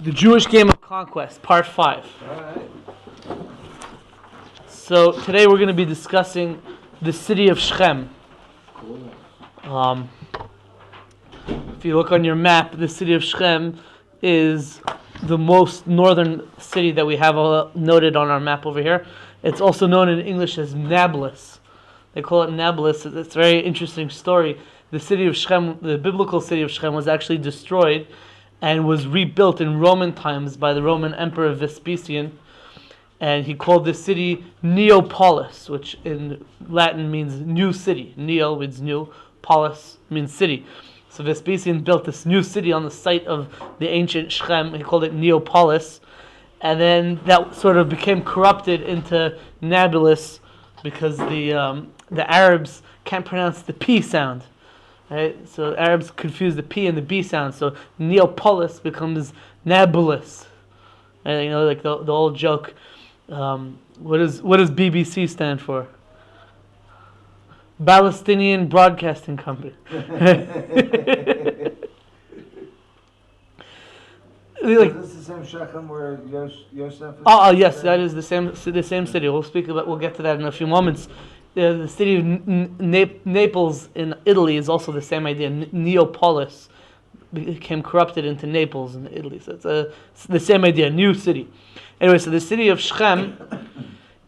The Jewish Game of Conquest, Part 5. Alright. So today we're going to be discussing the city of Shechem. Cool. If you look on your map, the city of Shechem is the most northern city that we have noted on our map over here. It's also known in English as Nablus. They call it Nablus. It's a very interesting story. The city of Shechem, the biblical city of Shechem, was actually destroyed and was rebuilt in Roman times by the Roman Emperor Vespasian. And he called this city Neapolis, which in Latin means new city. Neo means new, polis means city. So Vespasian built this new city on the site of the ancient Shechem. He called it Neapolis. And then that sort of became corrupted into Nablus because the Arabs can't pronounce the P sound. Right? So Arabs confuse the P and the B sound. So Neapolis becomes Nablus. And like the old joke. What does BBC stand for? Palestinian Broadcasting Company. Is this the same Shechem where Yosef is? Oh yes, that is the same city. We'll get to that in a few moments. The city of Naples in Italy is also the same idea. Neapolis became corrupted into Naples in Italy. So it's the same idea, new city. Anyway, so the city of Shechem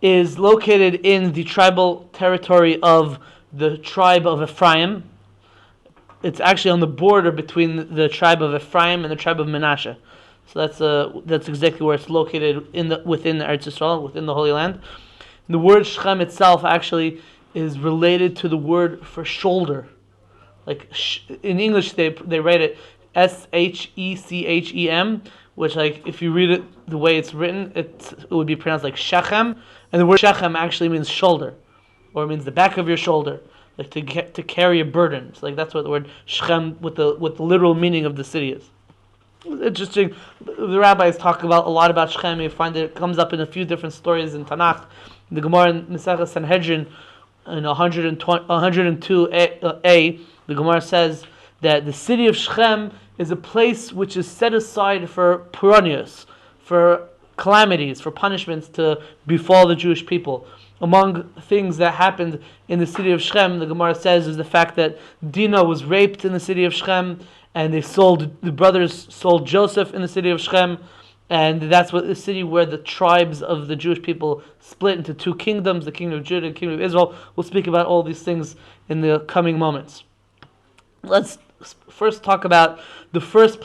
is located in the tribal territory of the tribe of Ephraim. It's actually on the border between the tribe of Ephraim and the tribe of Manasseh. So that's exactly where it's located within the Eretz Yisrael, within the Holy Land. The word Shechem itself actually is related to the word for shoulder. Like in English, they write it Shechem, which, like, if you read it the way it's written, it would be pronounced like Shechem, and the word Shechem actually means shoulder, or it means the back of your shoulder, like to carry a burden. So, like, that's what the word Shechem, with the literal meaning of the city is. Interesting. The rabbis talk a lot about Shechem. You find that it comes up in a few different stories in Tanakh. The Gemara in Masechah Sanhedrin in 102a, the Gemara says that the city of Shechem is a place which is set aside for puranios, for calamities, for punishments to befall the Jewish people. Among things that happened in the city of Shechem, the Gemara says, is the fact that Dinah was raped in the city of Shechem, and the brothers sold Joseph in the city of Shechem, and that's what the city where the tribes of the Jewish people split into two kingdoms, the kingdom of Judah and the kingdom of Israel. We'll speak about all these things in the coming moments. Let's first talk about the first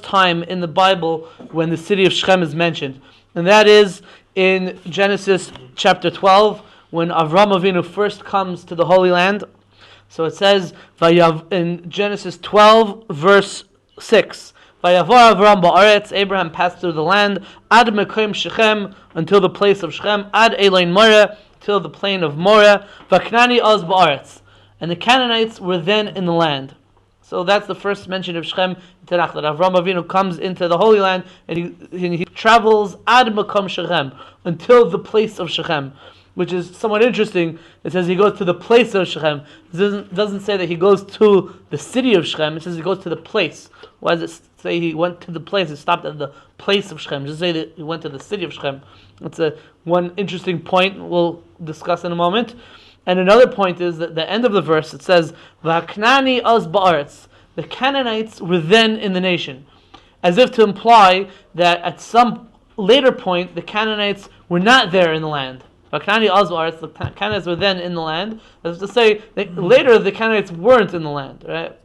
time in the Bible when the city of Shechem is mentioned. And that is in Genesis chapter 12, when Avram Avinu first comes to the Holy Land. So it says in Genesis 12, verse 6, Vayavar Avram ba'aretz, Abraham passed through the land, ad mekom Shechem, until the place of Shechem, ad Eilein Moreh, till the plain of Moreh, vaknani oz ba'aretz. And the Canaanites were then in the land. So that's the first mention of Shechem in Tanakh, that Avram Avinu comes into the Holy Land and he travels ad mekom Shechem, until the place of Shechem, which is somewhat interesting. It says he goes to the place of Shechem. It doesn't say that he goes to the city of Shechem. It says he goes to the place. Why does it say he went to the place? It stopped at the place of Shechem. It doesn't say that he went to the city of Shechem. That's one interesting point we'll discuss in a moment. And another point is that the end of the verse, it says, V'haknani az ba'aretz. The Canaanites were then in the nation. As if to imply that at some later point, the Canaanites were not there in the land. V'haknani az ba'aretz, the Canaanites were then in the land. As to say, that later the Canaanites weren't in the land, right?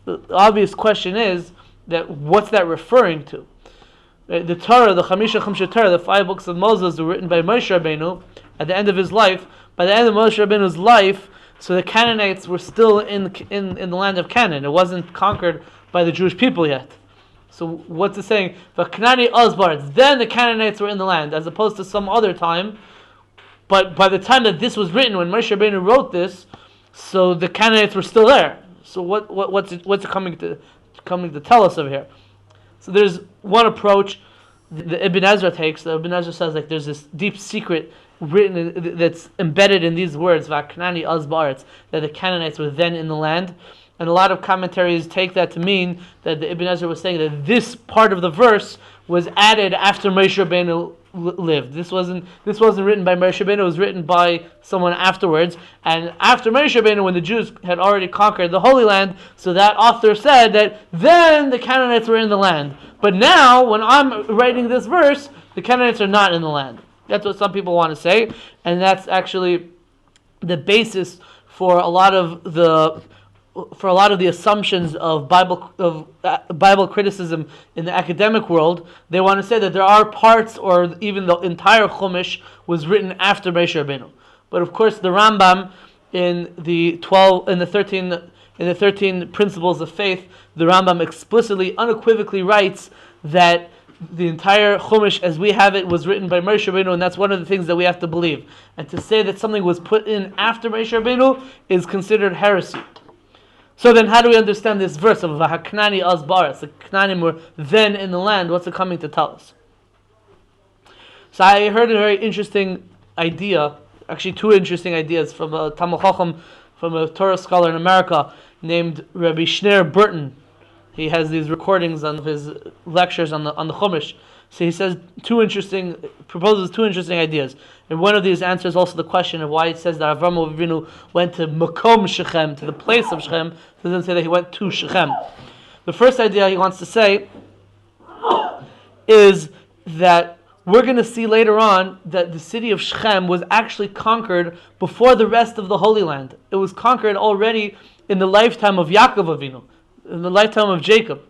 The obvious question is, that what's that referring to? The Torah, the Chamisha Chumsha Torah, the 5 books of Moses were written by Moshe Rabbeinu at the end of his life. By the end of Moshe Rabbeinu's life, so the Canaanites were still in the land of Canaan. It wasn't conquered by the Jewish people yet. So what's it saying? V'knani ozbar. Then the Canaanites were in the land, as opposed to some other time. But by the time that this was written, when Moshe Rabbeinu wrote this, so the Canaanites were still there. So what's it coming to tell us over here? So there's one approach the Ibn Ezra takes. The Ibn Ezra says, like, there's this deep secret written that's embedded in these words, Vaknani az ba'aretz, that the Canaanites were then in the land. And a lot of commentaries take that to mean that the Ibn Ezra was saying that this part of the verse was added after Moshe Rabbeinu lived. This wasn't written by Moshe Rabbeinu. It was written by someone afterwards. And after Moshe Rabbeinu, when the Jews had already conquered the Holy Land, so that author said that then the Canaanites were in the land. But now, when I'm writing this verse, the Canaanites are not in the land. That's what some people want to say, and that's actually the basis for a lot of the assumptions of Bible criticism in the academic world. They want to say that there are parts, or even the entire Chumash was written after Moshe Rabbeinu. But of course, the Rambam in the 13 principles of faith, the Rambam explicitly, unequivocally writes that the entire Chumash as we have it was written by Moshe Rabbeinu, and that's one of the things that we have to believe. And to say that something was put in after Moshe Rabbeinu is considered heresy. So then how do we understand this verse of V'haknani az ba'aretz? The Knanim were then in the land. What's it coming to tell us? So I heard a very interesting idea, actually two interesting ideas from a Talmid Chacham, from a Torah scholar in America named Rabbi Shner Burton. He has these recordings of his lectures on the Chumash. So he proposes two interesting ideas. And one of these answers also the question of why it says that Avraham Avinu went to Makom Shechem, to the place of Shechem. It doesn't say that he went to Shechem. The first idea he wants to say is that we're going to see later on that the city of Shechem was actually conquered before the rest of the Holy Land. It was conquered already in the lifetime of Yaakov Avinu, in the lifetime of Jacob.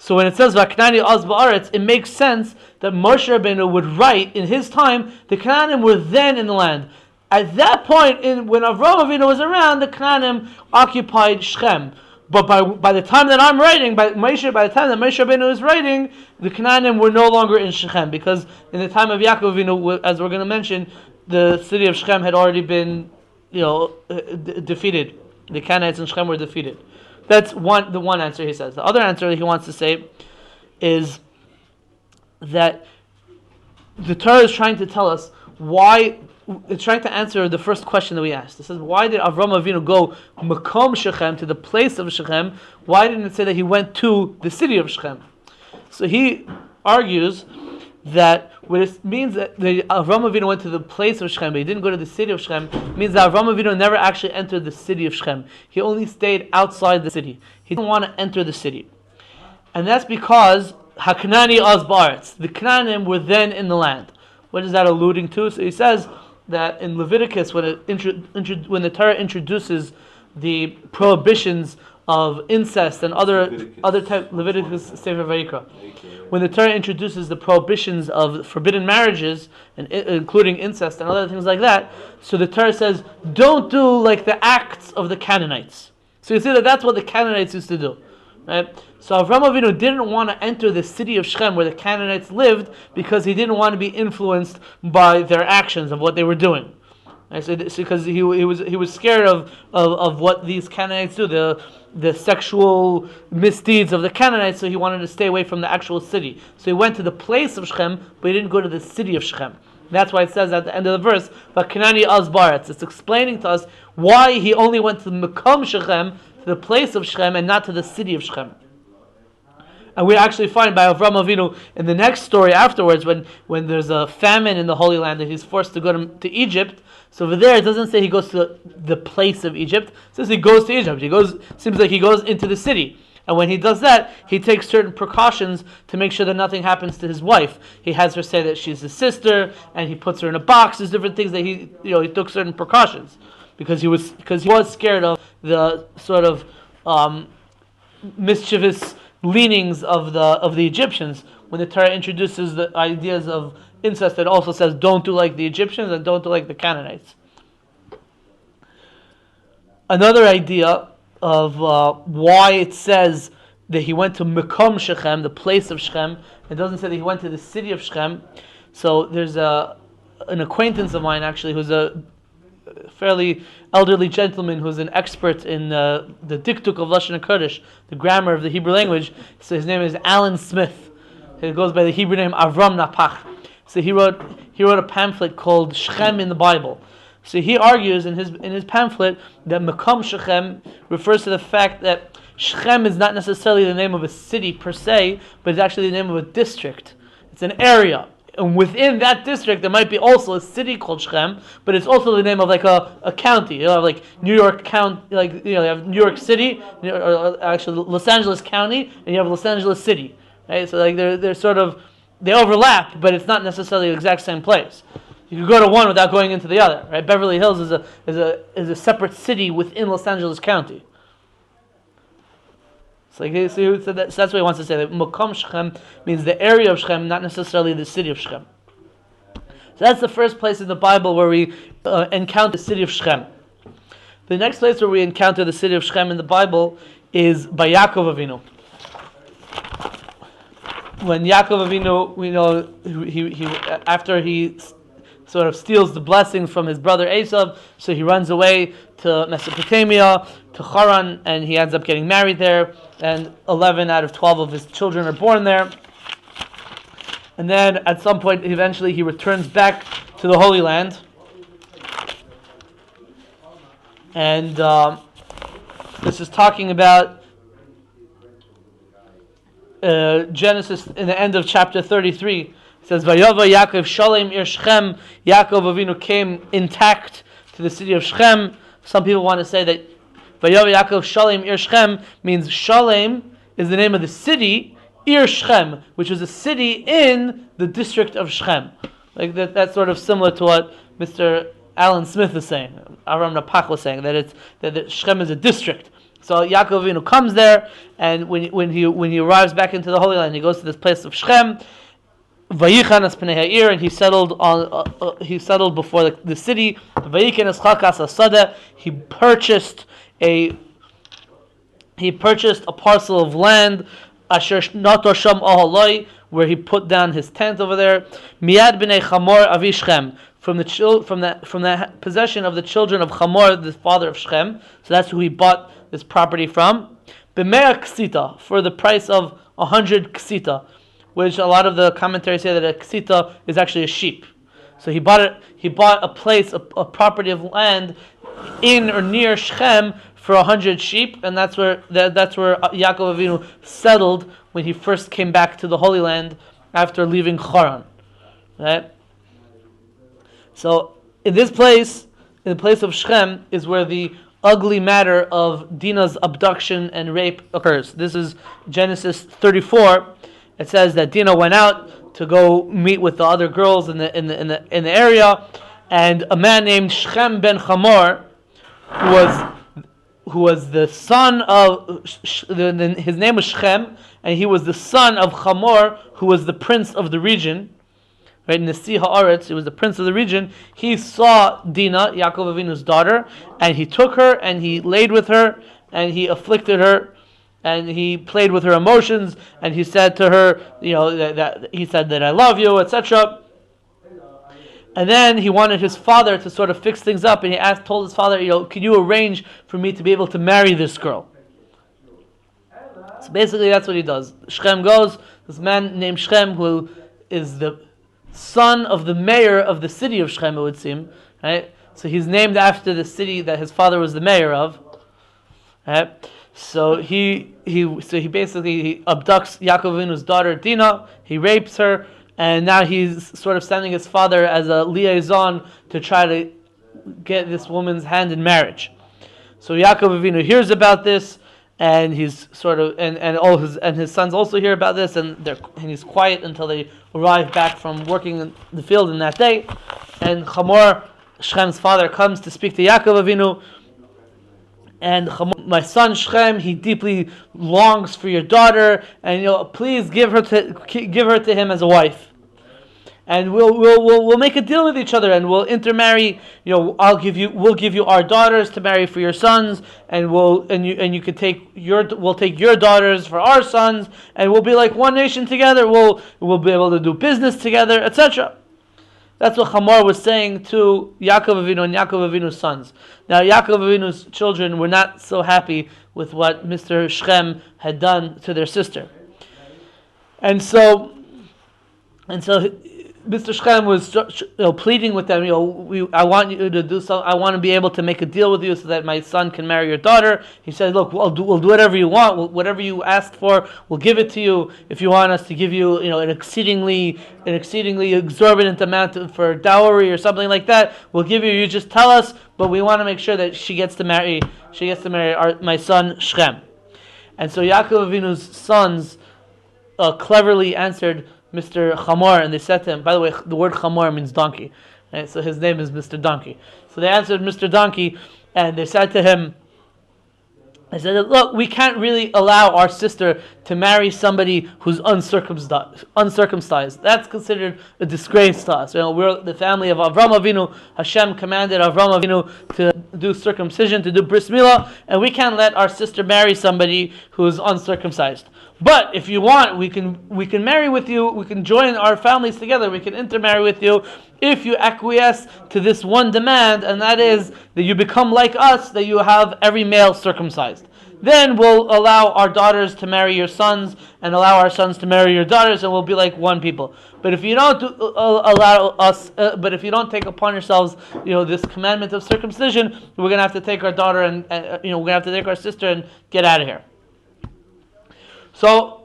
So when it says Vaknani az ba'aretz, it makes sense that Moshe Rabbeinu would write in his time the Canaanim were then in the land. At that point, when Avraham Avinu was around, the Canaanim occupied Shechem. But by the time that I'm writing, by the time that Moshe Rabbeinu is writing, the Canaanim were no longer in Shechem, because in the time of Yaakov Avinu, as we're going to mention, the city of Shechem had already been, defeated. The Canaanites in Shechem were defeated. That's the one answer he says. The other answer that he wants to say is that the Torah is trying to tell us why. It's trying to answer the first question that we asked. It says, why did Avraham Avinu go Makom Shechem, to the place of Shechem? Why didn't it say that he went to the city of Shechem? So he argues that what it means that Avraham Avinu went to the place of Shechem, but he didn't go to the city of Shechem, means that Avraham Avinu never actually entered the city of Shechem. He only stayed outside the city. He didn't want to enter the city. And that's because Haknani az ba'aretz, the Canaanim were then in the land. What is that alluding to? So he says that in Leviticus, when the Torah introduces the prohibitions of incest and other type, Leviticus Sefer Vayikra, when the Torah introduces the prohibitions of forbidden marriages, and including incest and other things like that, so the Torah says, don't do like the acts of the Canaanites. So you see that that's what the Canaanites used to do, right? So Avraham Avinu didn't want to enter the city of Shechem where the Canaanites lived because he didn't want to be influenced by their actions of what they were doing. Right? So because he was scared of what these Canaanites do, the sexual misdeeds of the Canaanites, so he wanted to stay away from the actual city. So he went to the place of Shechem, but he didn't go to the city of Shechem. That's why it says at the end of the verse, "Vaknani az ba'aretz." It's explaining to us why he only went to Makom Shechem, to the place of Shechem, and not to the city of Shechem. And we actually find by Avraham Avinu in the next story afterwards, when there's a famine in the Holy Land and he's forced to go to Egypt. So over there, it doesn't say he goes to the place of Egypt. It says he goes to Egypt. Seems like he goes into the city. And when he does that, he takes certain precautions to make sure that nothing happens to his wife. He has her say that she's his sister, and he puts her in a box. There's different things that he took certain precautions because he was scared of the sort of mischievous leanings of the Egyptians. When the Torah introduces the ideas of incest, it also says don't do like the Egyptians and don't do like the Canaanites. Another idea of why it says that he went to Makom Shechem, the place of Shechem, it doesn't say that he went to the city of Shechem. So there's an acquaintance of mine actually who's a fairly elderly gentleman who's an expert in the diktuk of Lashon HaKodesh, the grammar of the Hebrew language. So his name is Alan Smith. He goes by the Hebrew name Avram Napach. So he wrote a pamphlet called Shechem in the Bible. So he argues in his pamphlet that Makom Shechem refers to the fact that Shechem is not necessarily the name of a city per se, but it's actually the name of a district. It's an area. And within that district, there might be also a city called Shechem, but it's also the name of like a county. You have like New York County, you have New York City, or actually Los Angeles County, and you have Los Angeles City. Right? So like they're sort of, they overlap, but it's not necessarily the exact same place. You could go to one without going into the other. Right? Beverly Hills is a separate city within Los Angeles County. So that's what he wants to say. That Makom Shechem means the area of Shechem, not necessarily the city of Shechem. So that's the first place in the Bible where we encounter the city of Shechem. The next place where we encounter the city of Shechem in the Bible is by Yaakov Avinu. When Yaakov Avinu, we know, he after he sort of steals the blessings from his brother Esav, so he runs away to Mesopotamia, to Haran, and he ends up getting married there, and 11 out of 12 of his children are born there. And then at some point, eventually he returns back to the Holy Land. And this is talking about Genesis in the end of chapter 33. It says, Vayava Yaakov Shalem Ir Shechem. Yaakov Avinu came intact to the city of Shechem. Some people want to say that Vayava Yaakov Shalem Ir Shechem means Shalem is the name of the city, Ir Shechem, which is a city in the district of Shechem. Like that's sort of similar to what Mr. Alan Smith is saying. Aram Napach was saying that Shechem is a district. So Yaakov Avinu comes there, and when he arrives back into the Holy Land, he goes to this place of Shechem. Vayichanas Pnei Ha'ir, and he settled before the city. Vayikanas Chakas Asada, he purchased a parcel of land, Asher Nato Sham Ahaloi, where he put down his tent over there. Miad Bnei Chamor Avi Shechem, from the possession of the children of Chamor, the father of Shechem. So that's who he bought this property from. B'mea Ksita, for the price of 100 Ksita, which a lot of the commentaries say that a Ksita is actually a sheep. So he bought a place, a property of land in or near Shechem for 100 sheep, and that's where Yaakov Avinu settled when he first came back to the Holy Land after leaving Haran. Right? So in this place, in the place of Shechem, is where the ugly matter of Dinah's abduction and rape occurs. This is Genesis 34. It says that Dinah went out to go meet with the other girls in the area, and a man named Shechem ben Chamor, who was the son of his name was Shechem, and he was the son of Chamor, who was the prince of the region. Right, Nasi Haaretz, he was the prince of the region. He saw Dinah, Yaakov Avinu's daughter, and he took her and he laid with her and he afflicted her. And he played with her emotions, and he said to her, that he said that I love you, etc. And then he wanted his father to sort of fix things up, and he told his father, can you arrange for me to be able to marry this girl? So basically, that's what he does. Shechem goes. This man named Shechem, who is the son of the mayor of the city of Shechem, it would seem, right? So he's named after the city that his father was the mayor of, right? So he basically abducts Yaakov Avinu's daughter Dinah. He rapes her, and now he's sort of sending his father as a liaison to try to get this woman's hand in marriage. So Yaakov Avinu hears about this, and he's sort of and his sons also hear about this, and he's quiet until they arrive back from working in the field in that day. And Chamor, Shechem's father, comes to speak to Yaakov Avinu. And my son Shechem, he deeply longs for your daughter, and please give her to him as a wife, and we'll make a deal with each other, and we'll intermarry. We'll give you our daughters to marry for your sons, and we'll take your daughters for our sons, and we'll be like one nation together. We'll be able to do business together, etc. That's what Chamor was saying to Yaakov Avinu and Yaakov Avinu's sons. Now, Yaakov Avinu's children were not so happy with what Mr. Shechem had done to their sister. And so Mr. Shechem was pleading with them. I want you to do so. I want to be able to make a deal with you so that my son can marry your daughter. He said, "Look, we'll do whatever you want. Whatever you asked for, we'll give it to you. If you want us to give you, an exceedingly exorbitant amount for dowry or something like that, we'll give you. You just tell us. But we want to make sure that she gets to marry my son Shechem." And so Yaakov Avinu's sons cleverly answered Mr. Chamor, and they said to him, by the way, the word Chamor means donkey, right? So his name is Mr. Donkey. So they answered Mr. Donkey, and they said to him, they said, "Look, we can't really allow our sister to marry somebody who's uncircumcised. That's considered a disgrace to us. We're the family of Avram Avinu. Hashem commanded Avram Avinu to do circumcision, to do bris milah, and we can't let our sister marry somebody who's uncircumcised. But if you want, we can marry with you. We can join our families together. We can intermarry with you if you acquiesce to this one demand, and that is that you become like us, that you have every male circumcised. Then we'll allow our daughters to marry your sons, and allow our sons to marry your daughters, and we'll be like one people. But if you don't but if you don't take upon yourselves, this commandment of circumcision, we're gonna have to take our daughter and we're gonna have to take our sister and get out of here." So,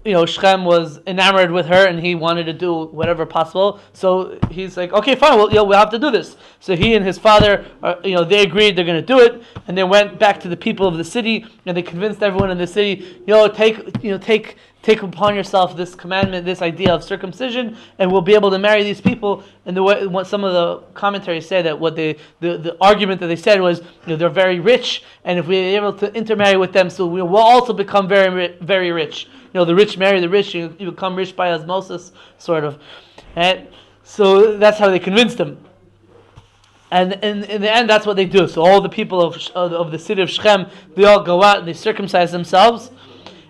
Shechem was enamored with her, and he wanted to do whatever possible. So he's like, "Okay, fine. We'll have to do this." So he and his father, they agreed they're going to do it, and they went back to the people of the city, and they convinced everyone in the city, take upon yourself this commandment, this idea of circumcision, and we'll be able to marry these people. And what some of the commentaries say that what the argument that they said was, they're very rich, and if we're able to intermarry with them, so we will also become very, very rich. The rich marry the rich, you become rich by osmosis, sort of. And so that's how they convinced him. And in the end, that's what they do. So all the people of the city of Shechem, they all go out and they circumcise themselves.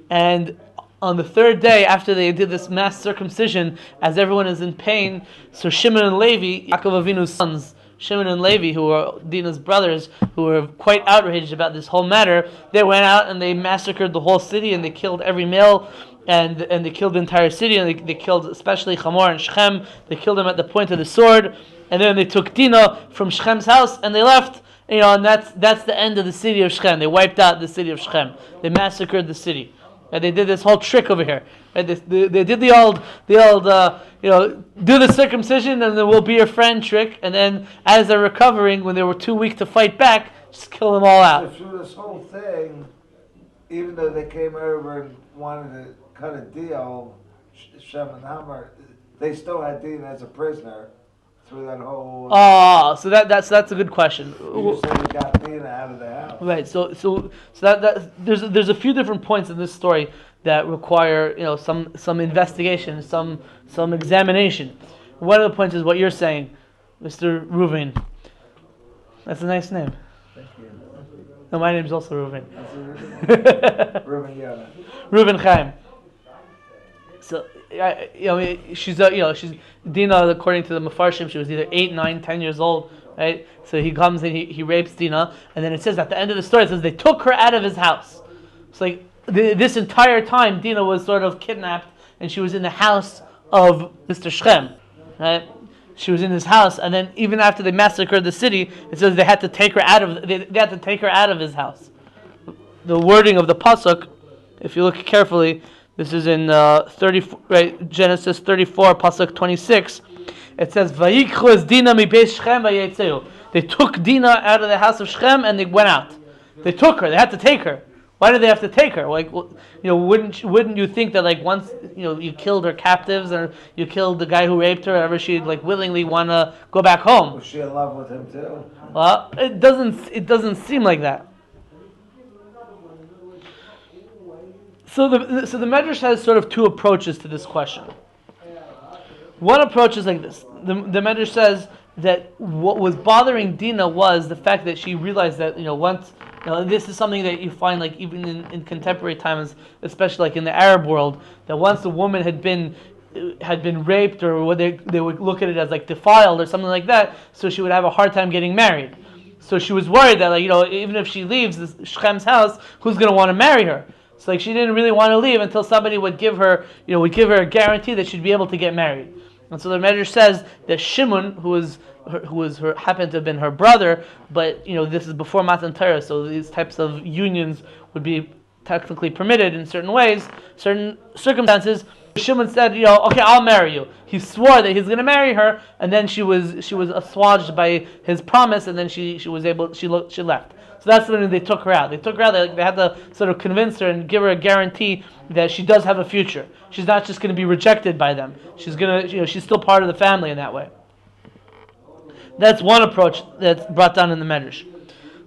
And on the third day, after they did this mass circumcision, as everyone is in pain, so Shimon and Levi, Yaakov Avinu's sons, Shimon and Levi, who were Dinah's brothers, who were quite outraged about this whole matter, they went out and they massacred the whole city, and they killed every male, and they killed the entire city, and they killed especially Chamor and Shechem. They killed them at the point of the sword, and then they took Dinah from Shechem's house, and they left. And that's the end of the city of Shechem. They wiped out the city of Shechem. They massacred the city. And they did this whole trick over here. And they did the old, do the circumcision and then we'll be your friend trick. And then as they're recovering, when they were too weak to fight back, just kill them all out. So through this whole thing, even though they came over and wanted to cut a deal, Shem and Hammer, they still had Dinah as a prisoner through that whole. Oh, so that's a good question. You just said you got Dinah out of the house. Right. So that there's a few different points in this story that require some investigation, some examination. One of the points is what you're saying, Mr. Reuven. That's a nice name. Thank you. No, my name's also Reuven. Reuven, yeah. Reuven Chaim. So, she's Dinah. According to the Mefarshim, she was either 8, 9, 10 years old, right? So he comes and he rapes Dinah, and then it says at the end of the story, it says they took her out of his house. It's like this entire time, Dinah was sort of kidnapped, and she was in the house of Mr. Shechem, right? She was in his house, and then even after they massacred the city, it says they had to take her out of his house. The wording of the pasuk, if you look carefully. This is in Genesis 34, pasuk 26. It says, "Vayikchu es Dinah mi beis Shechem vayetzeu." They took Dinah out of the house of Shechem and they went out. They took her. They had to take her. Why did they have to take her? Wouldn't you think that once you killed her captives or you killed the guy who raped her, or she'd willingly want to go back home? Was she in love with him too? Well, it doesn't seem like that. So the Medrash has sort of two approaches to this question. One approach is like this. The Medrash says that what was bothering Dinah was the fact that she realized that once this is something that you find even in contemporary times, especially in the Arab world, that once a woman had been raped, or what they would look at it as defiled or something like that, so she would have a hard time getting married. So she was worried that even if she leaves Shechem's house, who's going to want to marry her? So she didn't really want to leave until somebody would give her a guarantee that she'd be able to get married. And so the Medrash says that Shimon, happened to have been her brother, but this is before Matan Torah, so these types of unions would be technically permitted in certain ways, certain circumstances. Shimon said, okay, I'll marry you. He swore that he's going to marry her, and then she was assuaged by his promise, and then she left. So that's when they took her out. They had to sort of convince her and give her a guarantee that she does have a future. She's not just going to be rejected by them. She's she's still part of the family in that way. That's one approach that's brought down in the Medrash.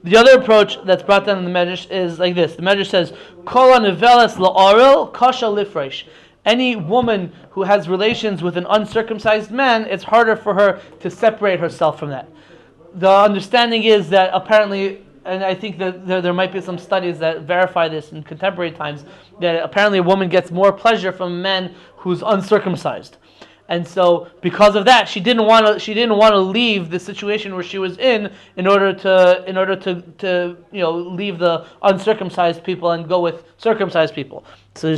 The other approach that's brought down in the Medrash is like this. The Medrash says, Kol haneveles la'orel kasha lifresh. Any woman who has relations with an uncircumcised man, it's harder for her to separate herself from that. The understanding is that apparently, and I think that there might be some studies that verify this in contemporary times, that apparently a woman gets more pleasure from a man who's uncircumcised. And so, because of that, she didn't want to leave the situation where she was in order to leave the uncircumcised people and go with circumcised people. So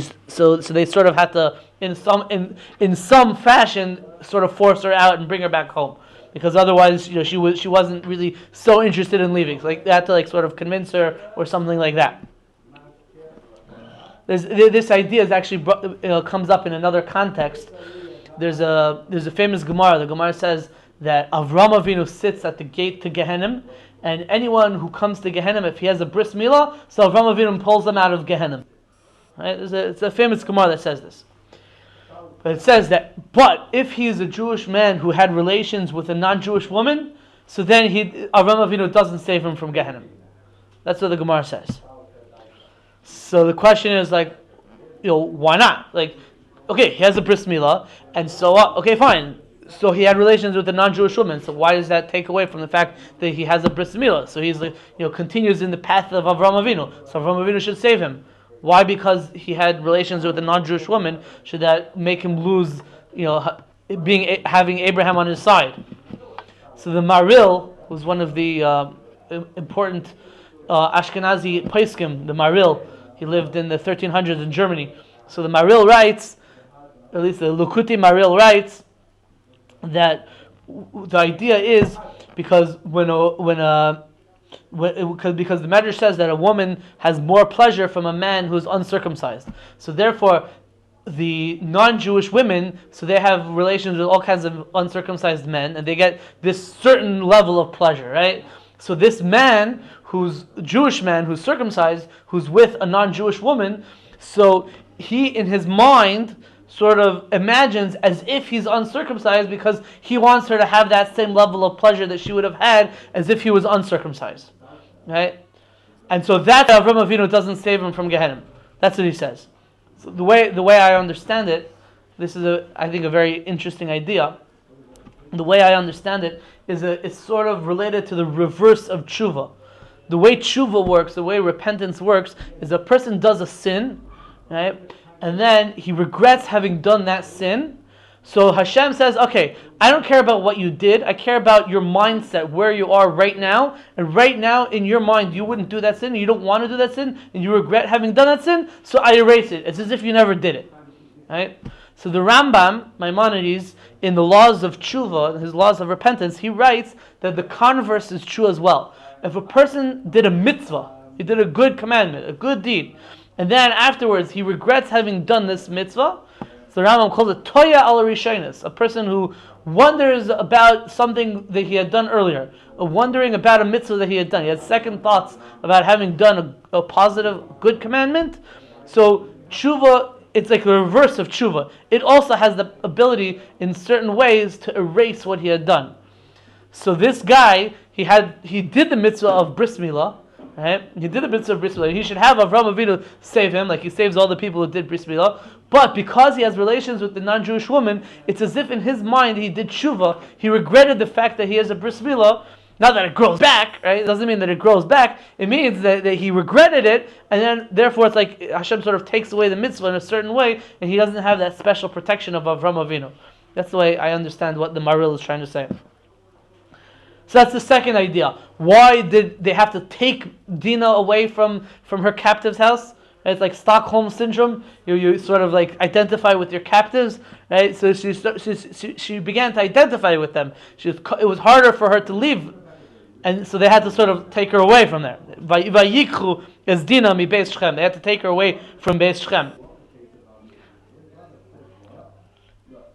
they sort of had to in some fashion sort of force her out and bring her back home, because otherwise she wasn't really so interested in leaving. So they had to sort of convince her or something like that. This idea is actually comes up in another context. There's a famous Gemara. The Gemara says that Avram Avinu sits at the gate to Gehenna, and anyone who comes to Gehenna, if he has a bris milah, so Avram Avinu pulls them out of Gehenna. Right? It's a famous Gemara that says this. But it says that, but if he is a Jewish man who had relations with a non-Jewish woman, so then Avram Avinu doesn't save him from Gehenna. That's what the Gemara says. So the question is why not? Okay, he has a bris milah, and so okay, fine. So he had relations with a non-Jewish woman. So why does that take away from the fact that he has a bris milah? So he's continues in the path of Avram Avinu. So Avram Avinu should save him. Why? Because he had relations with a non-Jewish woman. Should that make him lose, having Abraham on his side? So the Maril was one of the important Ashkenazi poskim. The Maril, he lived in the 1300s in Germany. So the Maril writes, at least the Lukuti Maril writes, that the idea is because because the Medrash says that a woman has more pleasure from a man who's uncircumcised. So therefore, the non-Jewish women, so they have relations with all kinds of uncircumcised men, and they get this certain level of pleasure, right? So this man, who's Jewish man, who's circumcised, who's with a non-Jewish woman, so he in his mind sort of imagines as if he's uncircumcised because he wants her to have that same level of pleasure that she would have had as if he was uncircumcised, right? And so that Avram Avinu doesn't save him from Gehenna. That's what he says. So the way I understand it, this is I think a very interesting idea. The way I understand it is it's sort of related to the reverse of tshuva. The way tshuva works, the way repentance works, is a person does a sin, right? And then he regrets having done that sin. So Hashem says, okay, I don't care about what you did. I care about your mindset, where you are right now. And right now, in your mind, you wouldn't do that sin. You don't want to do that sin. And you regret having done that sin. So I erase it. It's as if you never did it. Right? So the Rambam, Maimonides, in the laws of tshuva, his laws of repentance, he writes that the converse is true as well. If a person did a mitzvah, he did a good commandment, a good deed, and then afterwards he regrets having done this mitzvah, so the Rambam calls it toya al rishonos, a person who wonders about something that he had done earlier, wondering about a mitzvah that he had done. He had second thoughts about having done a positive, good commandment. So tshuva, it's like the reverse of tshuva. It also has the ability in certain ways to erase what he had done. So this guy, he did the mitzvah of bris milah, right? He did the mitzvah of bris milah. He should have Avram Avinu save him, like he saves all the people who did bris milah. But because he has relations with the non-Jewish woman, it's as if in his mind he did tshuva. He regretted the fact that he has a bris milah. Not that it grows back, right? It doesn't mean that it grows back. It means that he regretted it, and then therefore it's like Hashem sort of takes away the mitzvah in a certain way, and he doesn't have that special protection of Avram Avinu. That's the way I understand what the Maril is trying to say. So that's the second idea. Why did they have to take Dinah away from her captive's house? It's like Stockholm syndrome. You sort of like identify with your captives, right? So she began to identify with them. It was harder for her to leave, and so they had to sort of take her away from there. Vayikhu is Dinah mi Beis Shechem. They had to take her away from Beis Shechem.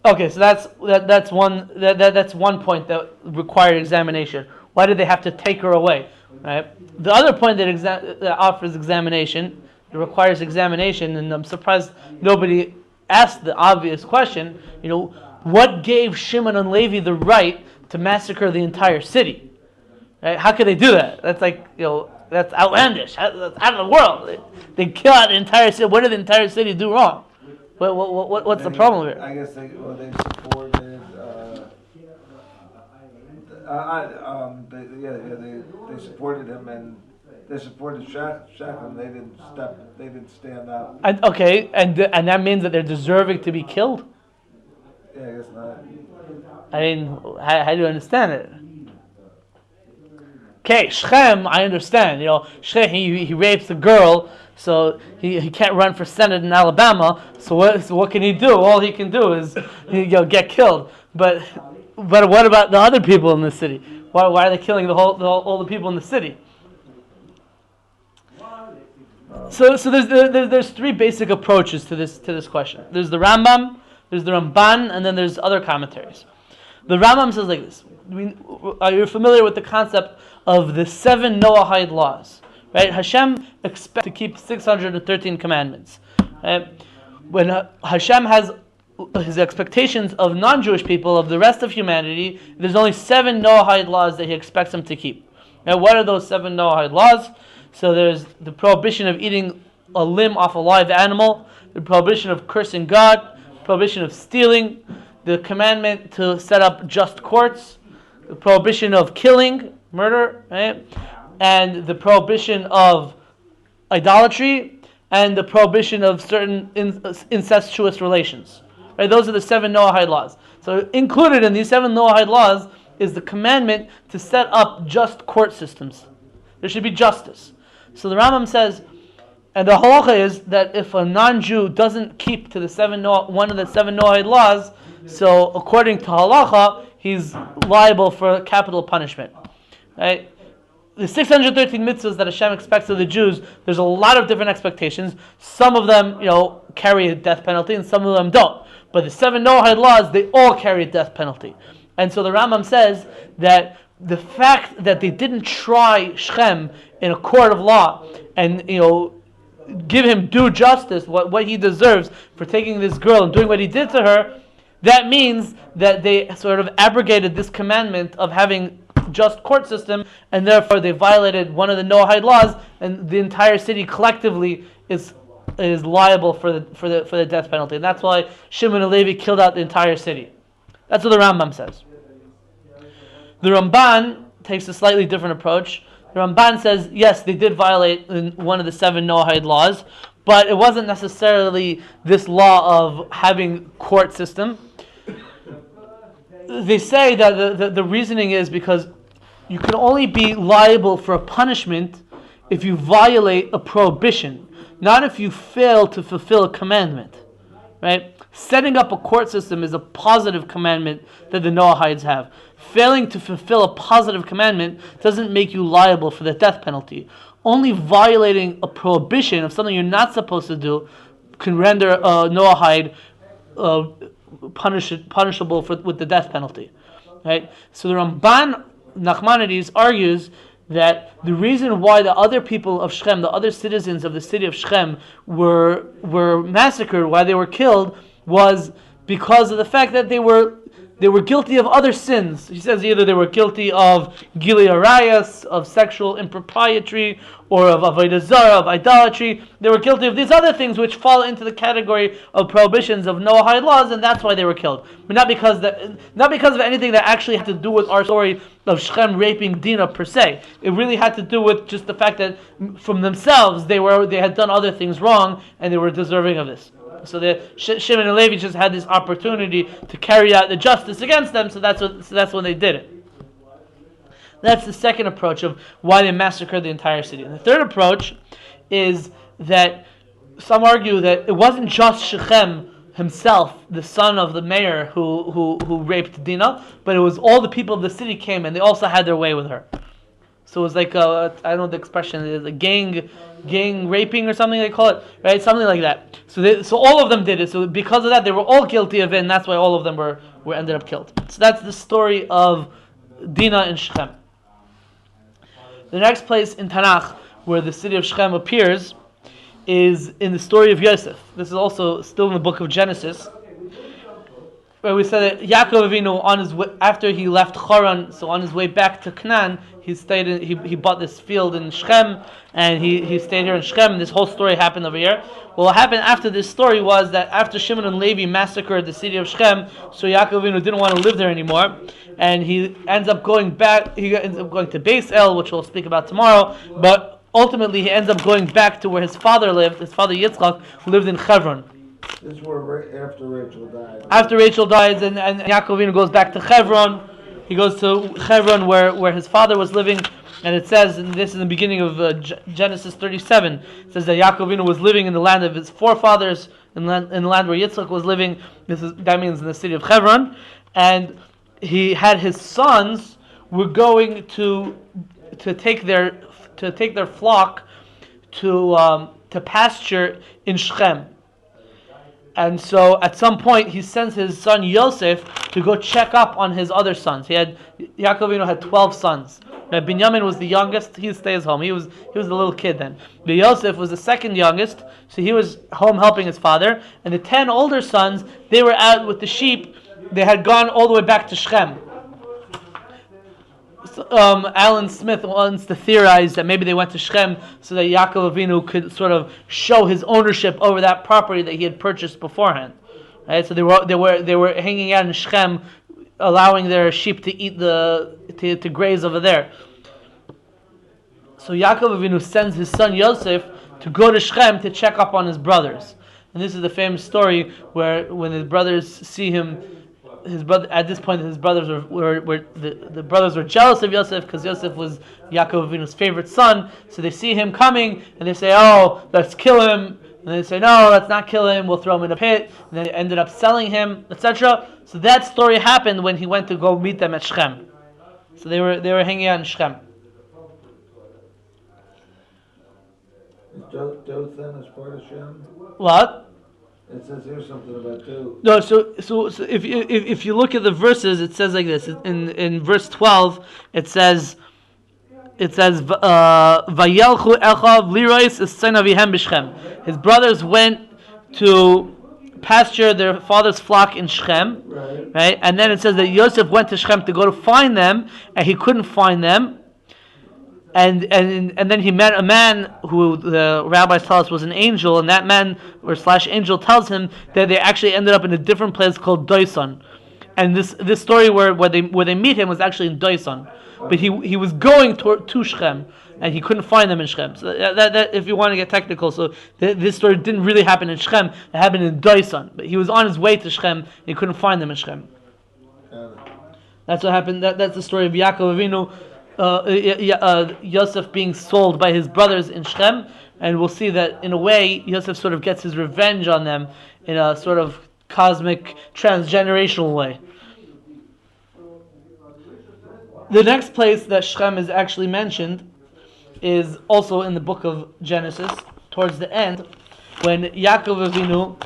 Okay, so that's one point that required examination. Why did they have to take her away? Right. The other point that offers examination, it requires examination, and I'm surprised nobody asked the obvious question. What gave Shimon and Levi the right to massacre the entire city? Right? How could they do that? That's like that's outlandish. That's out of the world. They kill out the entire city. What did the entire city do wrong? What's the problem here? I guess they supported. They supported him, and they supported Shechem. They didn't stand up. And that means that they're deserving to be killed. Yeah, I guess not. I mean, how do you understand it? Okay, Shechem, I understand. Shechem, he rapes a girl, so he can't run for Senate in Alabama. So what can he do? All he can do is get killed. But what about the other people in the city? Why are they killing all the people in the city? So there's three basic approaches to this question. There's the Rambam, there's the Ramban, and then there's other commentaries. The Rambam says like this. Are you familiar with the concept of the 7 Noahide laws? Right? Hashem expects to keep 613 commandments. Right? When Hashem has his expectations of non-Jewish people, of the rest of humanity, there's only 7 Noahide laws that he expects them to keep. Now, what are those 7 Noahide laws? So there's the prohibition of eating a limb off a live animal, the prohibition of cursing God, prohibition of stealing, the commandment to set up just courts, the prohibition of killing, murder, right? And the prohibition of idolatry, and the prohibition of certain incestuous relations. Right? Those are the 7 Noahide laws. So included in these 7 Noahide laws is the commandment to set up just court systems. There should be justice. So the Rambam says, and the halacha is that if a non-Jew doesn't keep to one of the 7 Noahide laws, so according to halacha, he's liable for capital punishment. Right? The 613 mitzvahs that Hashem expects of the Jews, there's a lot of different expectations. Some of them, carry a death penalty, and some of them don't. But the 7 Noahide laws, they all carry a death penalty. And so the Rambam says that the fact that they didn't try Shechem in a court of law and give him due justice, what he deserves for taking this girl and doing what he did to her, that means that they sort of abrogated this commandment of having just court system, and therefore they violated one of the Noahide laws, and the entire city collectively is liable for the death penalty. And that's why Shimon and Levi killed out the entire city. That's what the Rambam says. The Ramban takes a slightly different approach. The Ramban says, yes, they did violate one of the 7 Noahide laws, but it wasn't necessarily this law of having court system. They say that the reasoning is because you can only be liable for a punishment if you violate a prohibition, not if you fail to fulfill a commandment. Right? Setting up a court system is a positive commandment that the Noahides have. Failing to fulfill a positive commandment doesn't make you liable for the death penalty. Only violating a prohibition of something you're not supposed to do can render a Noahide punishable with the death penalty. Right? So the Ramban Nachmanides argues that the reason why the other people of Shechem, the other citizens of the city of Shechem, were massacred, why they were killed, was because of the fact that they were guilty of other sins. He says either they were guilty of Gili Arayas, of sexual impropriety, or of Avodah Zarah, of idolatry. They were guilty of these other things which fall into the category of prohibitions of Noahide laws, and that's why they were killed. But not because of anything that actually had to do with our story of Shechem raping Dinah per se. It really had to do with just the fact that from themselves they had done other things wrong, and they were deserving of this. So Shimon and Levi just had this opportunity to carry out the justice against them, so that's when they did it. That's the second approach of why they massacred the entire city. And the third approach is that some argue that it wasn't just Shechem himself, the son of the mayor, who raped Dinah, but it was all the people of the city came and they also had their way with her. So it was like I don't know the expression is, a gang raping or something they call it, right? Something like that. So all of them did it. So because of that, they were all guilty of it, and that's why all of them were ended up killed. So that's the story of Dinah and Shechem. The next place in Tanakh where the city of Shechem appears is in the story of Yosef. This is also still in the book of Genesis, where we said that Yaakov Avinu, on his way, after he left Haran, so on his way back to Canaan, he bought this field in Shechem, and he stayed here in Shechem. And this whole story happened over here. Well, what happened after this story was that after Shimon and Levi massacred the city of Shechem, so Yaakov Avinu didn't want to live there anymore, and he ends up going back. He ends up going to Beis El, which we'll speak about tomorrow, but ultimately he ends up going back to where his father lived. His father Yitzchak, who lived in Hebron. This is where after Rachel died. After Rachel dies, and Yaakov Avinu goes back to Hebron. He goes to Hebron where his father was living, and it says, and this is the beginning of Genesis 37, it says that Yaakov Avinu was living in the land of his forefathers, in the land where Yitzchak was living. That means in the city of Hebron, and he had his sons were going to take their flock to pasture in Shechem. And so at some point he sends his son Yosef to go check up on his other sons. Yaakov Avinu had 12 sons. Now Binyamin was the youngest, he stays home. He was a little kid then. But Yosef was the second youngest, so he was home helping his father. And the 10 older sons, they were out with the sheep. They had gone all the way back to Shechem. Alan Smith wants to theorize that maybe they went to Shechem so that Yaakov Avinu could sort of show his ownership over that property that he had purchased beforehand. Right? So they were hanging out in Shechem, allowing their sheep to eat to graze over there. So Yaakov Avinu sends his son Yosef to go to Shechem to check up on his brothers. And this is the famous story where when his brothers see him. At this point, his brothers the brothers were jealous of Yosef because Yosef was Yaakov Avinu's favorite son. So they see him coming and they say, "Oh, let's kill him." And they say, "No, let's not kill him. We'll throw him in a pit." And then they ended up selling him, etc. So that story happened when he went to go meet them at Shechem. So they were hanging out in Shechem. Is Dothan is part of Shem? What? It says here's something about two. No, so if you look at the verses, it says like this. In verse 12, it says Vayelchu Echav Lirois Esain Avihem b'Shechem. His brothers went to pasture their father's flock in Shechem, right? And then it says that Yosef went to Shechem to go to find them, and he couldn't find them. And then he met a man who the rabbis tell us was an angel, and that man / angel tells him that they actually ended up in a different place called Doisan. And this story where they meet him was actually in Doisan, but he was going to Shechem, and he couldn't find them in Shechem. So that if you want to get technical, so this story didn't really happen in Shechem; it happened in Doisan. But he was on his way to Shechem, and he couldn't find them in Shechem. That's what happened. That's the story of Yaakov Avinu. Yosef being sold by his brothers in Shechem, and we'll see that in a way Yosef sort of gets his revenge on them in a sort of cosmic transgenerational way. The next place that Shechem is actually mentioned is also in the book of Genesis, towards the end, when Yaakov Avinu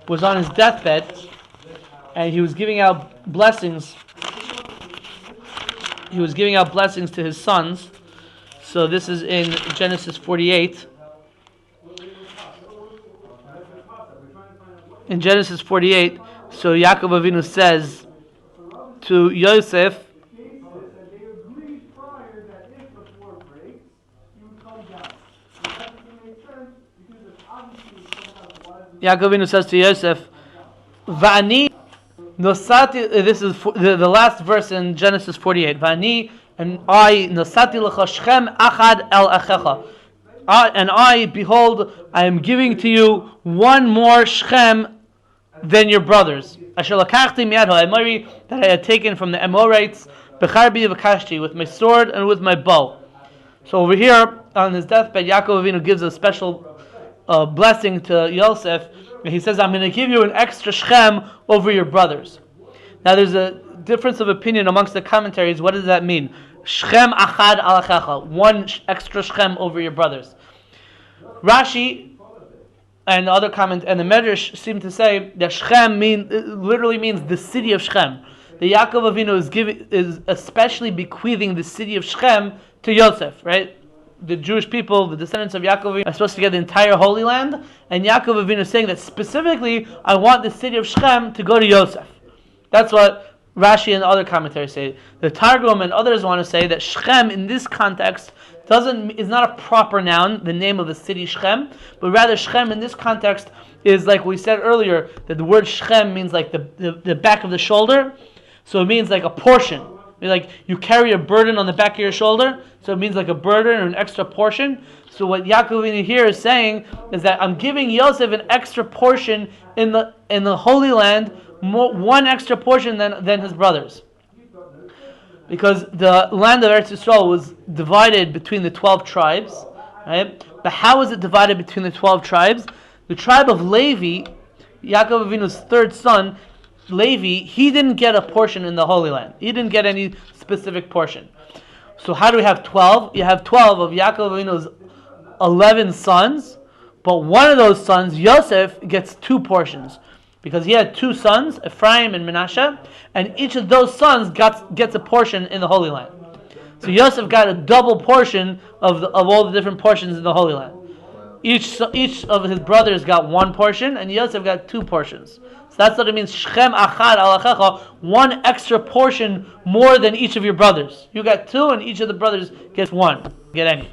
was on his deathbed and he was giving out blessings. He was giving out blessings to his sons. So this is in Genesis 48. In Genesis 48, so Yaakov Avinu says to Yosef, Yaakov Avinu says to Yosef, Va'ani Nosati, this is the last verse in Genesis 48. Vani and I nosati lecha Shechem achad el achecha. And I, behold, I am giving to you one more Shechem than your brothers. Asher lakachti miyad ha'emori, that I had taken from the Amorites, becharbi v'kashti, with my sword and with my bow. So over here on his deathbed, Yaakov Avinu gives a special a blessing to Yosef. And he says, I'm going to give you an extra Shechem over your brothers. Now there's a difference of opinion amongst the commentaries. What does that mean? Shechem achad alachecha, one extra Shechem over your brothers. Rashi and the other comment and the Medrash seem to say that Shechem literally means the city of Shechem. The Yaakov Avinu is especially bequeathing the city of Shechem to Yosef, right? The Jewish people, the descendants of Yaakov Avinu, are supposed to get the entire Holy Land, and Yaakov Avinu is saying that specifically, I want the city of Shechem to go to Yosef. That's what Rashi and other commentaries say. The Targum and others want to say that Shechem in this context is not a proper noun, the name of the city Shechem, but rather Shechem in this context is like we said earlier, that the word Shechem means like the back of the shoulder, so it means like a portion. Like you carry a burden on the back of your shoulder, so it means like a burden or an extra portion. So what Yaakov here is saying is that I'm giving Yosef an extra portion in the Holy Land, one extra portion than his brothers, because the land of Eretz Yisrael was divided between the 12 tribes, right? But how was it divided between the 12 tribes? The tribe of Levi, Yaakov Avinu's third son, Levi, he didn't get a portion in the Holy Land. He didn't get any specific portion. So how do we have 12? You have 12 of Yaakov Avinu's 11 sons, but one of those sons, Yosef, gets 2 portions. Because he had 2 sons, Ephraim and Menashe, and each of those sons gets a portion in the Holy Land. So Yosef got a double portion of all the different portions in the Holy Land. Each of his brothers got 1 portion, and Yosef got 2 portions. So that's what it means, Shechem achad alachecha, 1 extra portion more than each of your brothers. You got 2, and each of the brothers gets 1. Get any.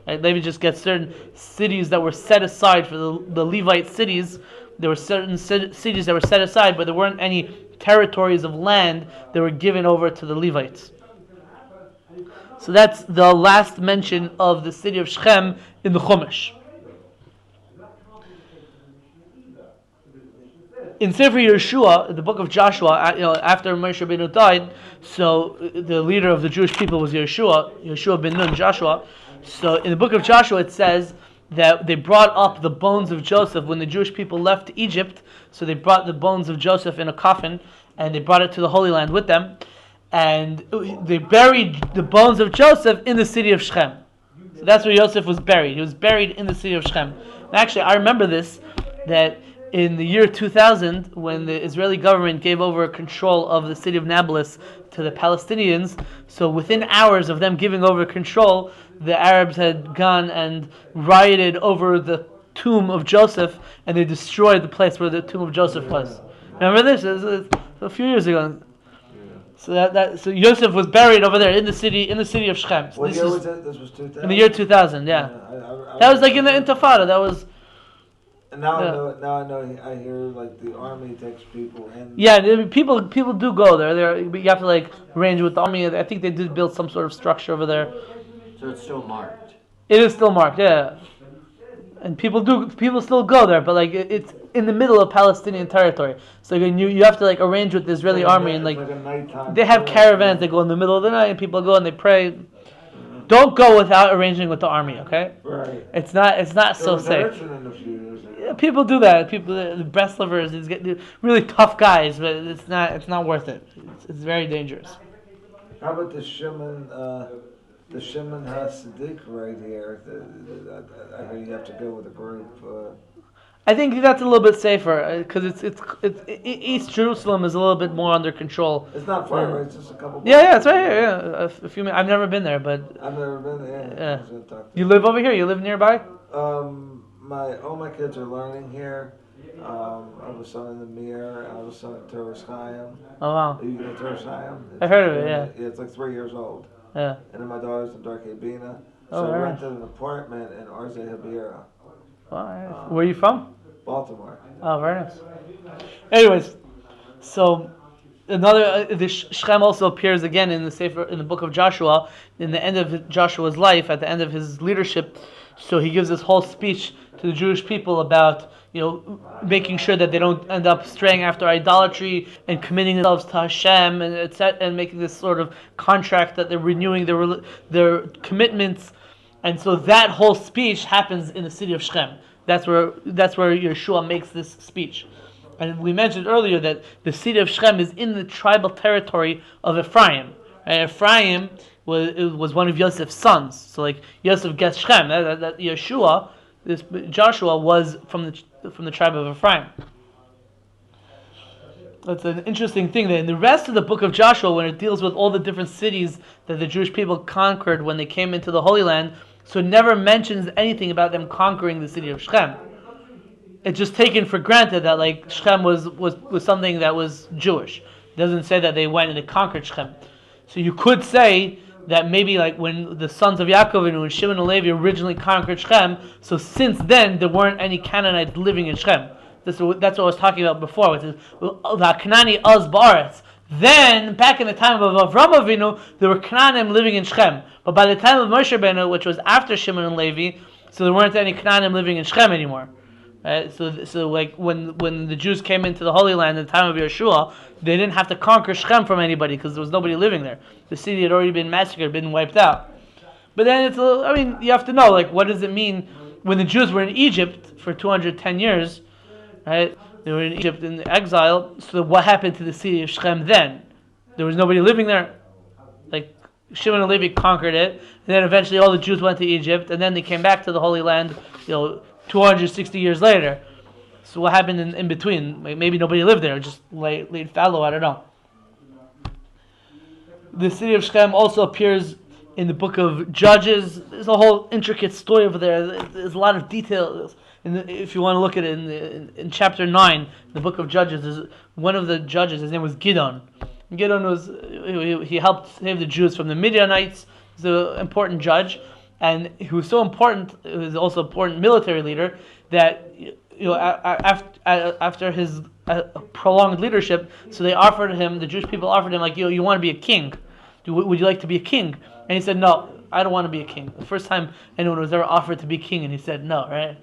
Right? Levi just gets certain cities that were set aside for the Levite cities. There were certain cities that were set aside, but there weren't any territories of land that were given over to the Levites. So that's the last mention of the city of Shechem in the Chumash. In Sefer Yeshua, the book of Joshua, after Moshe Rabbeinu died, so the leader of the Jewish people was Yeshua ben Nun, Joshua. So in the book of Joshua it says that they brought up the bones of Joseph when the Jewish people left Egypt. So they brought the bones of Joseph in a coffin, and they brought it to the Holy Land with them. And they buried the bones of Joseph in the city of Shechem. So that's where Joseph was buried. He was buried in the city of Shechem. And actually, I remember this, that in the year 2000, when the Israeli government gave over control of the city of Nablus to the Palestinians, so within hours of them giving over control, the Arabs had gone and rioted over the tomb of Joseph, and they destroyed the place where the tomb of Joseph was. Remember this? It was a few years ago. So Yosef was buried over there in the city of Shechem. So What year was it? This was 2000? in the year 2000, yeah. That was like in the Intifada. That was. And now I know. I hear like the army takes people in. Yeah, people do go there. You have to like arrange with the army. I think they did build some sort of structure over there. So it's still marked. It is still marked, yeah. And people still go there, but like it's in the middle of Palestinian territory. So you have to like arrange with the Israeli army, and like they have caravans. They go in the middle of the night, and people go and they pray. Don't go without arranging with the army, okay? Right. It's not so safe. Yeah, people do that. People, the Breslovers, they're really tough guys, but it's not worth it. It's very dangerous. How about the Shimon Hasidic right here? I hear you have to go with a group. I think that's a little bit safer because it's East Jerusalem is a little bit more under control. It's not far, right? It's just a couple. Yeah, it's right here. Yeah, a few minutes. I've never been there, but I've never been there. Yeah. You live over here? You live nearby? All my kids are learning here. I have a son in the Mir. I have a son at Torres Chaim. Oh wow! You know Torres Chaim? I heard of it. Yeah. Yeah, it's like 3 years old. Yeah. And then my daughter's in Darkei Bina. Oh, So I right. rented an apartment in Arze Habira, Well, nice. Where are you from? Baltimore. Oh, very nice. Anyways, so the Shechem also appears again in the book of Joshua, in the end of Joshua's life, at the end of his leadership. So he gives this whole speech to the Jewish people about making sure that they don't end up straying after idolatry and committing themselves to Hashem and making this sort of contract that they're renewing their commitments. And so that whole speech happens in the city of Shechem. That's where Yeshua makes this speech. And we mentioned earlier that the city of Shechem is in the tribal territory of Ephraim. And Ephraim was one of Yosef's sons. So like Yosef gets Shechem. That Yeshua, Joshua was from the tribe of Ephraim. That's an interesting thing that in the rest of the book of Joshua, when it deals with all the different cities that the Jewish people conquered when they came into the Holy Land, so it never mentions anything about them conquering the city of Shechem. It's just taken for granted that like Shechem was something that was Jewish. It doesn't say that they went and they conquered Shechem. So you could say that maybe like when the sons of Yaakov and when Shimon and Levi originally conquered Shechem, so since then there weren't any Canaanites living in Shechem. That's what I was talking about before, which is the Kanani az ba'aretz. Then, back in the time of Avram Avinu, there were Canaanim living in Shechem. But by the time of Moshe Rabbeinu, which was after Shimon and Levi, so there weren't any Canaanim living in Shechem anymore. Right? So like when the Jews came into the Holy Land in the time of Yeshua, they didn't have to conquer Shechem from anybody because there was nobody living there. The city had already been massacred, been wiped out. But then you have to know, like, what does it mean when the Jews were in Egypt for 210 years? Right? They were in Egypt in exile. So what happened to the city of Shechem then? There was nobody living there. Like Shimon and Levi conquered it, and then eventually all the Jews went to Egypt, and then they came back to the Holy Land, 260 years later. So what happened in between? Maybe nobody lived there, just laid fallow. I don't know. The city of Shechem also appears in the book of Judges. There's a whole intricate story over there. There's a lot of details. If you want to look at it in chapter 9, the book of Judges, there's one of the judges, his name was Gideon. Gideon he helped save the Jews from the Midianites. He's an important judge, and he was so important. He was also an important military leader that after his prolonged leadership, so the Jewish people offered him like, you want to be a king? Would you like to be a king? And he said, no, I don't want to be a king. The first time anyone was ever offered to be king, and he said no, right?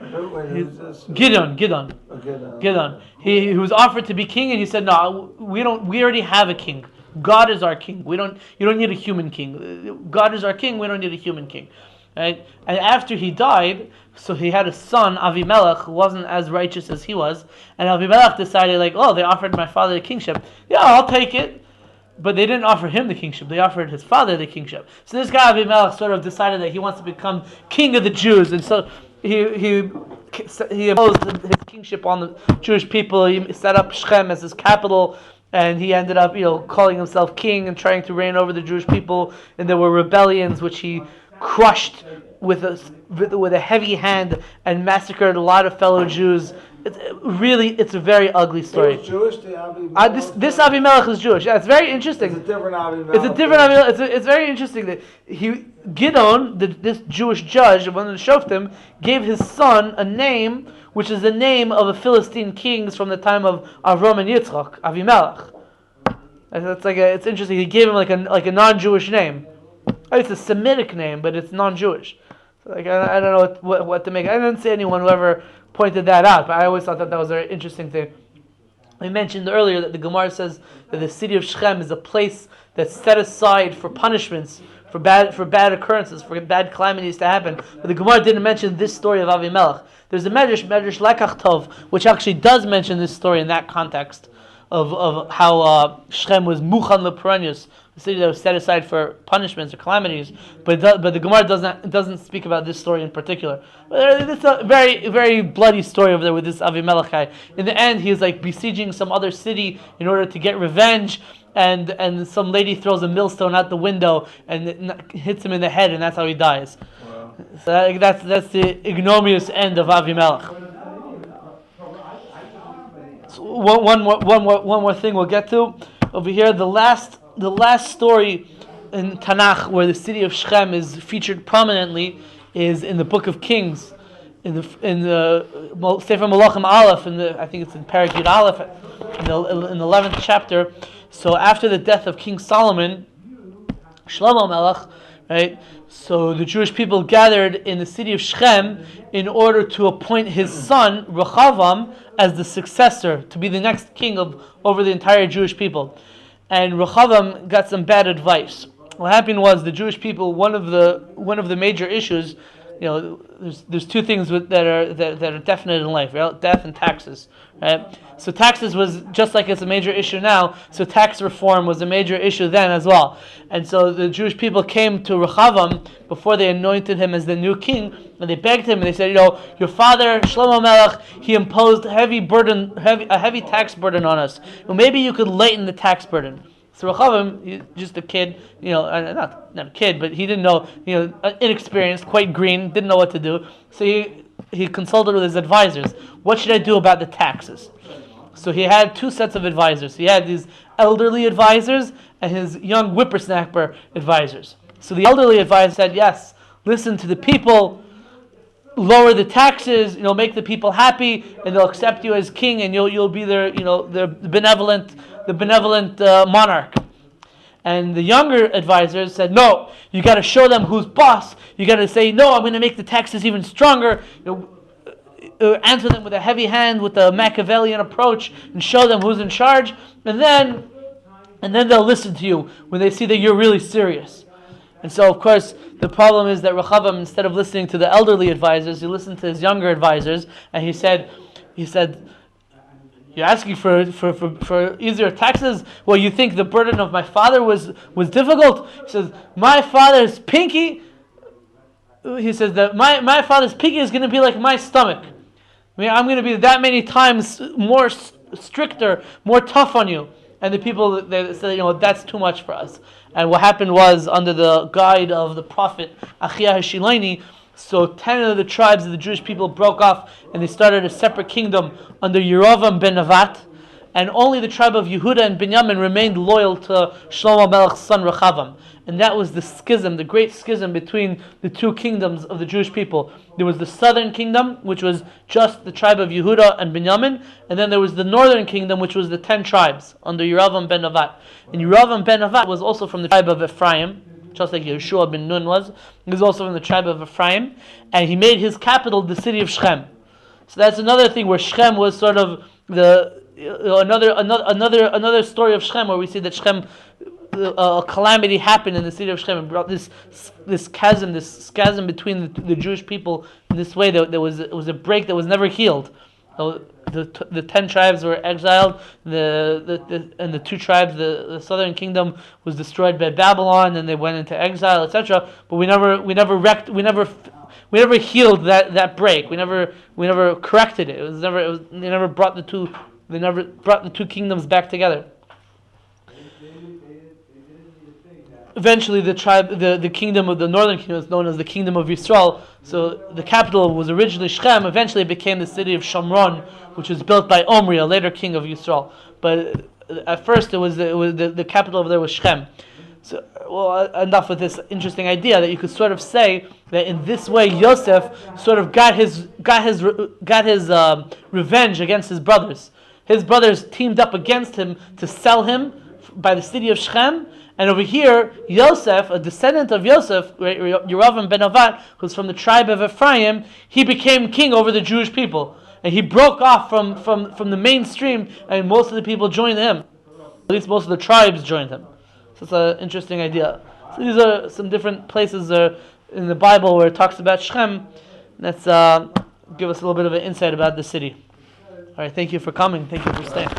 Gideon. He was offered to be king, and he said, no, we already have a king. God is our king. You don't need a human king. God is our king. We don't need a human king. Right? And after he died, so he had a son, Avimelech, who wasn't as righteous as he was, and Avimelech decided, like, they offered my father the kingship. Yeah, I'll take it. But they didn't offer him the kingship. They offered his father the kingship. So this guy Avimelech sort of decided that he wants to become king of the Jews, and so he imposed his kingship on the Jewish people. He set up Shechem as his capital, and he ended up, calling himself king and trying to reign over the Jewish people. And there were rebellions which he crushed with a heavy hand and massacred a lot of fellow Jews. It's a very ugly story. He was Jewish, the Avimelech? This Avimelech is Jewish. Yeah, it's very interesting. It's a different Avimelech. It's a different Avimelech. It's very interesting that Gideon, this Jewish judge, one of the Shoftim, gave his son a name which is the name of a Philistine kings from the time of Avram and Yitzchak, Avimelech. It's interesting. He gave him like a non-Jewish name. It's a Semitic name, but it's non-Jewish. So I don't know what to make. I didn't see anyone who ever pointed that out, but I always thought that was a very interesting thing. We mentioned earlier that the Gemara says that the city of Shechem is a place that's set aside for punishments, for bad occurrences, for bad calamities to happen. But the Gemara didn't mention this story of Avimelech. There's a Medrash Lekach Tov, which actually does mention this story in that context of how Shechem was Muchan Leperanius, a city that was set aside for punishments or calamities. But the Gemara doesn't speak about this story in particular. It's a very, very bloody story over there with this Avimelech guy. In the end, he's like besieging some other city in order to get revenge, and some lady throws a millstone out the window and it hits him in the head, and that's how he dies. Wow. So that's the ignominious end of Avimelech. So one more thing we'll get to over here. The last story in Tanakh where the city of Shechem is featured prominently is in the Book of Kings, in the Sefer Malachim Aleph, I think it's in Perek Yud Aleph, in the 11th chapter. So after the death of King Solomon, Shlomo Melech, right? So the Jewish people gathered in the city of Shechem in order to appoint his son Rechavam as the successor, to be the next king over the entire Jewish people. And Rechavam got some bad advice. What happened was the Jewish people, one of the major issues there's two things that are definite in life, right? Death and taxes, right? So taxes was just like it's a major issue now. So tax reform was a major issue then as well. And so the Jewish people came to Rechavam before they anointed him as the new king, and they begged him and they said, your father Shlomo Melech, he imposed a heavy tax burden on us. Well, maybe you could lighten the tax burden. So Rechavam, just a kid, not a kid, but he didn't know, inexperienced, quite green, didn't know what to do. So he consulted with his advisors. What should I do about the taxes? So he had two sets of advisors. He had these elderly advisors and his young whippersnapper advisors. So the elderly advisor said, yes, listen to the people, lower the taxes, make the people happy, and they'll accept you as king, and you'll be their benevolent monarch. And the younger advisors said, no, you got to show them who's boss. You got to say, no, I'm going to make the taxes even stronger. Answer them with a heavy hand, with a Machiavellian approach, and show them who's in charge. And then they'll listen to you when they see that you're really serious. And so, of course, the problem is that Rechavam, instead of listening to the elderly advisors, he listened to his younger advisors, and he said, you're asking for easier taxes? Well, you think the burden of my father was difficult? He says, my father's pinky, he says that my father's pinky is going to be like my stomach. I'm going to be that many times more stricter, more tough on you. And the people, they said, that's too much for us. And what happened was, under the guide of the prophet Achia Hashilani, so 10 of the tribes of the Jewish people broke off and they started a separate kingdom under Yerovam ben Nevat, and only the tribe of Yehuda and Binyamin remained loyal to Shlomo Melech's son Rechavam. And that was the schism, the great schism between the two kingdoms of the Jewish people. There was the southern kingdom, which was just the tribe of Yehuda and Binyamin, and then there was the northern kingdom, which was the 10 tribes under Yerovam ben Nevat. And Yerovam ben Nevat was also from the tribe of Ephraim, just like Yeshua ben Nun was. He was also from the tribe of Ephraim, and he made his capital the city of Shechem. So that's another thing where Shechem was sort of another story of Shechem, where we see that Shechem, a calamity happened in the city of Shechem and brought this schism between the Jewish people in this way. That it was a break that was never healed. The 10 tribes were exiled, and the two tribes, the southern kingdom was destroyed by Babylon, and they went into exile, etc. But we never healed that break. We never corrected it. They never brought the two kingdoms back together. Eventually, the kingdom of the northern kingdom is known as the kingdom of Yisrael. So the capital was originally Shechem. Eventually, it became the city of Shomron, which was built by Omri, a later king of Yisrael. But at first, the capital over there was Shechem. So, enough with this interesting idea that you could sort of say that in this way, Yosef sort of got his revenge against his brothers. His brothers teamed up against him to sell him by the city of Shechem. And over here, Yosef, a descendant of Yosef, Yerovam ben Nevat, who's from the tribe of Ephraim, he became king over the Jewish people. And he broke off from the mainstream, and most of the people joined him. At least most of the tribes joined him. So it's an interesting idea. So these are some different places in the Bible where it talks about Shechem. Let's give us a little bit of an insight about the city. All right, thank you for coming. Thank you for staying.